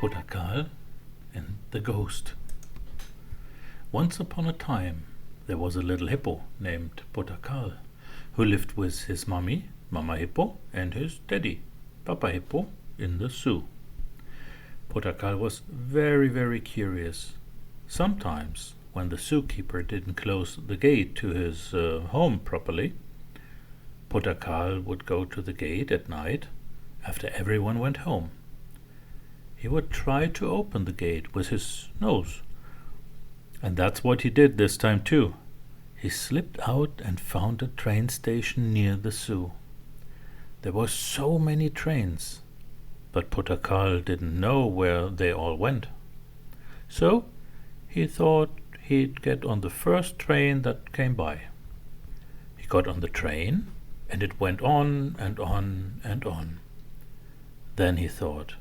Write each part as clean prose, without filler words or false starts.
Pota Carl and the Ghost. Once upon a time, there was a little hippo named Pota Carl, who lived with his mommy, Mama Hippo, and his daddy, Papa Hippo, in the zoo. Pota Carl was very, very curious. Sometimes, when the zookeeper didn't close the gate to his home properly, Pota Carl would go to the gate at night after everyone went home. He would try to open the gate with his nose. And that's what he did this time too. He slipped out and found a train station near the zoo. There were so many trains, but Pota Carl didn't know where they all went. So he thought he'd get on the first train that came by. He got on the train, and it went on and on and on. Then he thought,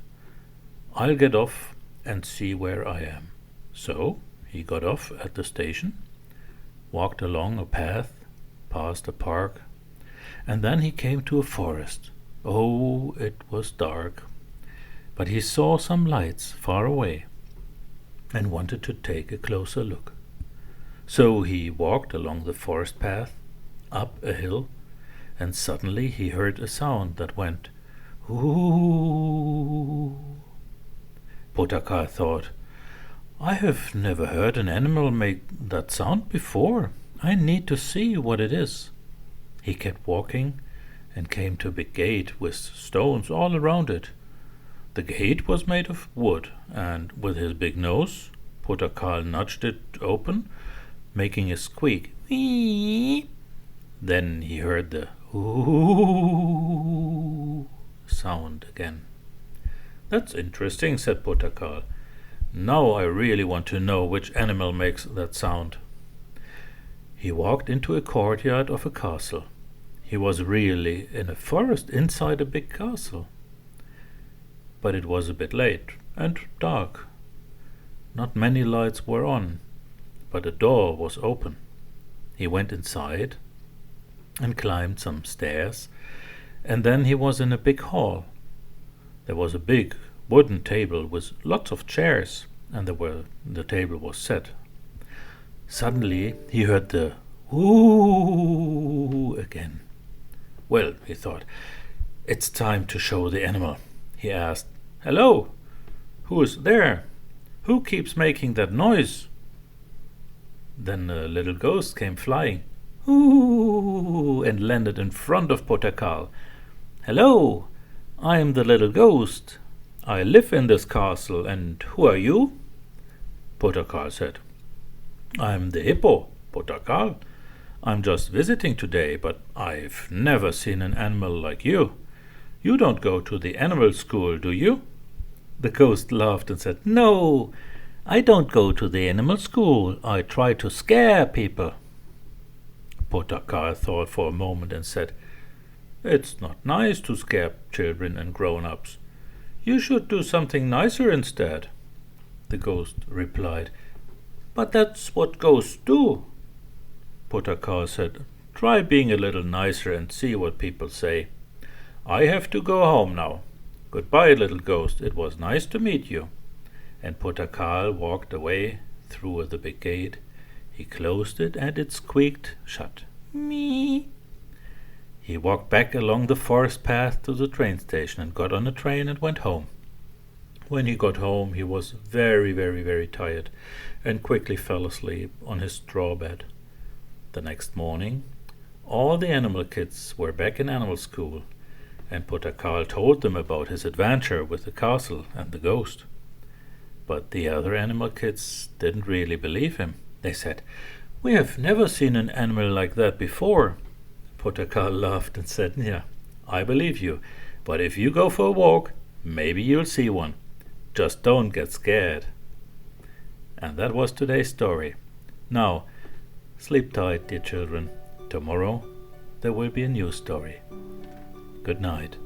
I'll get off and see where I am. So he got off at the station, walked along a path, past a park, and then he came to a forest. Oh, it was dark, but he saw some lights far away and wanted to take a closer look. So he walked along the forest path, up a hill, and suddenly he heard a sound that went, ooh. Pota Carl thought, I have never heard an animal make that sound before. I need to see what it is. He kept walking and came to a big gate with stones all around it. The gate was made of wood, and with his big nose, Pota Carl nudged it open, making a squeak. Wee! Then he heard the ooh sound again. That's interesting, said Pota Carl. Now I really want to know which animal makes that sound. He walked into a courtyard of a castle. He was really in a forest inside a big castle. But it was a bit late and dark. Not many lights were on, but a door was open. He went inside and climbed some stairs, and then he was in a big hall. There was a big wooden table with lots of chairs, and the table was set. Suddenly he heard the ooh again. Well, he thought, it's time to show the animal. He asked, Hello, who's there? Who keeps making that noise? Then a little ghost came flying, ooh, and landed in front of Pota Carl. Hello, I am the little ghost. I live in this castle, and who are you? Pota Carl said, I'm the hippo, Pota Carl. I'm just visiting today, but I've never seen an animal like you. You don't go to the animal school, do you? The ghost laughed and said, No, I don't go to the animal school. I try to scare people. Pota Carl thought for a moment and said, It's not nice to scare children and grown-ups. You should do something nicer instead. The ghost replied, But that's what ghosts do. Pota Carl said, Try being a little nicer and see what people say. I have to go home now. Goodbye, little ghost. It was nice to meet you. And Pota Carl walked away through the big gate. He closed it and it squeaked shut. Me. He walked back along the forest path to the train station and got on a train and went home. When he got home, he was very, very, very tired and quickly fell asleep on his straw bed. The next morning, all the animal kids were back in animal school, and Pota Carl told them about his adventure with the castle and the ghost. But the other animal kids didn't really believe him. They said, We have never seen an animal like that before. Pota Carl laughed and said, Yeah, I believe you, but if you go for a walk, maybe you'll see one. Just don't get scared. And that was today's story. Now, sleep tight, dear children. Tomorrow there will be a new story. Good night.